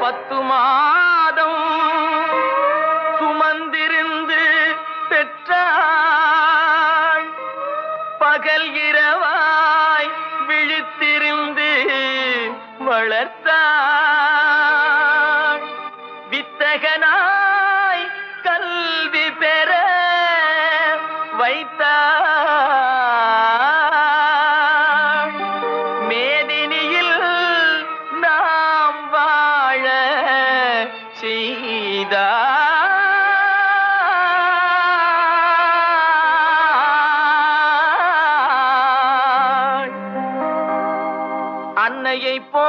10 மாதம் சுமந்திருந்து பெற்றாள். பகல் இரவாய் விழித்திருந்து வளர்த்தாள். வித்தகனாய் கல்வி பெற வைத்தாள். மேதினியில் நாம் வாழ செய்தாள். அன்னையை போ